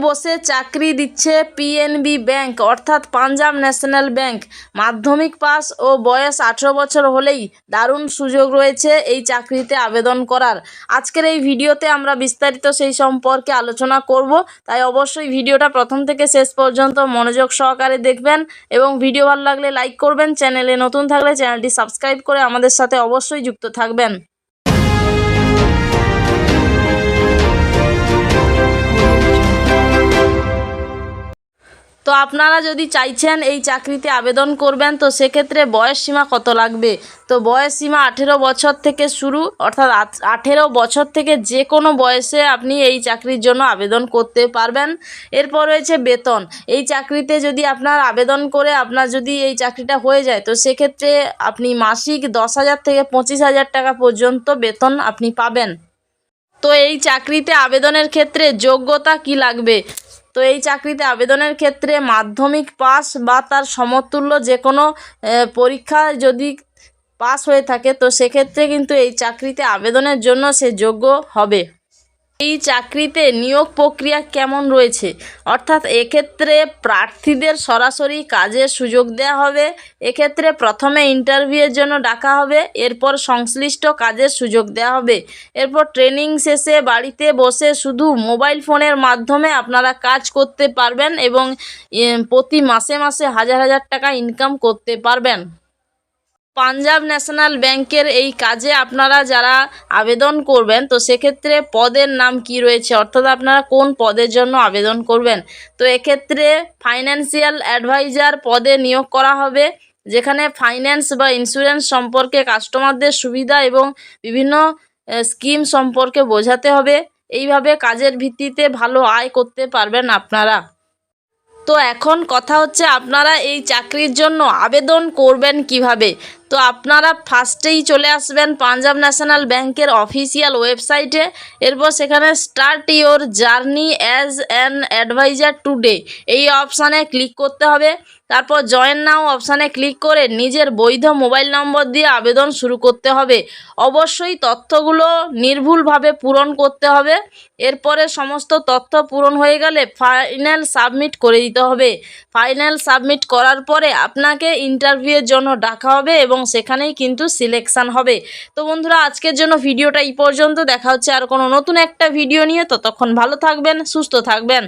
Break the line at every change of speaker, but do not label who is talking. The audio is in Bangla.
বসে চাকরি দিচ্ছে পিএনবি ব্যাংক অর্থাৎ পাঞ্জাব ন্যাশনাল ব্যাংক। মাধ্যমিক পাস ও বয়স 18 বছর হলেই দারুণ সুযোগ রয়েছে এই চাকরিতে আবেদন করার। আজকের এই ভিডিওতে আমরা বিস্তারিত সেই সম্পর্কে আলোচনা করব, তাই অবশ্যই ভিডিওটা প্রথম থেকে শেষ পর্যন্ত মনোযোগ সহকারে দেখবেন এবং ভিডিও ভালো লাগলে লাইক করবেন। চ্যানেলে নতুন থাকলে চ্যানেলটি সাবস্ক্রাইব করে আমাদের সাথে অবশ্যই যুক্ত থাকবেন। তো আপনারা যদি চাইছেন এই চাকরিতে আবেদন করবেন, তো সেক্ষেত্রে বয়স সীমা কত লাগবে? তো বয়স সীমা 18 বছর থেকে শুরু, অর্থাৎ 18 বছর থেকে যে কোনো বয়সে আপনি এই চাকরির জন্য আবেদন করতে পারবেন। এরপর রয়েছে বেতন। এই চাকরিতে যদি আপনার আবেদন করে আপনার যদি এই চাকরিটা হয়ে যায়, তো সেক্ষেত্রে আপনি মাসিক 10,000 থেকে 25,000 টাকা পর্যন্ত বেতন আপনি পাবেন। তো এই চাকরিতে আবেদনের ক্ষেত্রে যোগ্যতা কি লাগবে? তো এই চাকরিতে আবেদনের ক্ষেত্রে মাধ্যমিক পাস বা তার সমতুল্য যে কোনো পরীক্ষা যদি পাস হয়ে থাকে, তো সেক্ষেত্রে কিন্তু এই চাকরিতে আবেদনের জন্য সে যোগ্য হবে। এই চাকরিতে নিয়োগ প্রক্রিয়া কেমন রয়েছে? অর্থাৎ এক্ষেত্রে প্রার্থীদের সরাসরি কাজের সুযোগ দেওয়া হবে। এক্ষেত্রে প্রথমে ইন্টারভিউয়ের জন্য ডাকা হবে, এরপর সংশ্লিষ্ট কাজের সুযোগ দেওয়া হবে। এরপর ট্রেনিং শেষে বাড়িতে বসে শুধু মোবাইল ফোনের মাধ্যমে আপনারা কাজ করতে পারবেন এবং প্রতি মাসে মাসে হাজার হাজার টাকা ইনকাম করতে পারবেন। পাঞ্জাব ন্যাশনাল ব্যাংকের এই কাজে আপনারা যারা আবেদন করবেন, তো সেক্ষেত্রে পদের নাম কি রয়েছে, অর্থাৎ আপনারা কোন পদের জন্য আবেদন করবেন? তো এক্ষেত্রে ফাইন্যান্সিয়াল অ্যাডভাইজার পদে নিয়োগ করা হবে, যেখানে ফাইন্যান্স বা ইন্স্যুরেন্স সম্পর্কে কাস্টমারদের সুবিধা এবং বিভিন্ন স্কিম সম্পর্কে বোঝাতে হবে। এইভাবে কাজের ভিত্তিতে ভালো আয় করতে পারবেন আপনারা। তো এখন কথা হচ্ছে আপনারা এই চাকরির জন্য আবেদন করবেন কিভাবে? তো আপনারা ফার্স্টেই চলে আসবেন পাঞ্জাব ন্যাশনাল ব্যাংকের অফিসিয়াল ওয়েবসাইটে। এরপর সেখানে start your journey as an advisor today এই অপশানে ক্লিক করতে হবে। তারপর জয়েন নাও অপশানে ক্লিক করে নিজের বৈধ মোবাইল নম্বর দিয়ে আবেদন শুরু করতে হবে। অবশ্যই তথ্যগুলো নির্ভুলভাবে পূরণ করতে হবে। এরপরে সমস্ত তথ্য পূরণ হয়ে গেলে ফাইনাল সাবমিট করে দিতে হবে। ফাইনাল সাবমিট করার পরে আপনাকে ইন্টারভিউয়ের জন্য ডাকা হবে এবং সেখানেই কিন্তু সিলেকশান হবে। তো বন্ধুরা, আজকের জন্য ভিডিওটা এই পর্যন্ত। দেখা হচ্ছে আর কোনো নতুন একটা ভিডিও নিয়ে। ততক্ষণ ভালো থাকবেন, সুস্থ থাকবেন।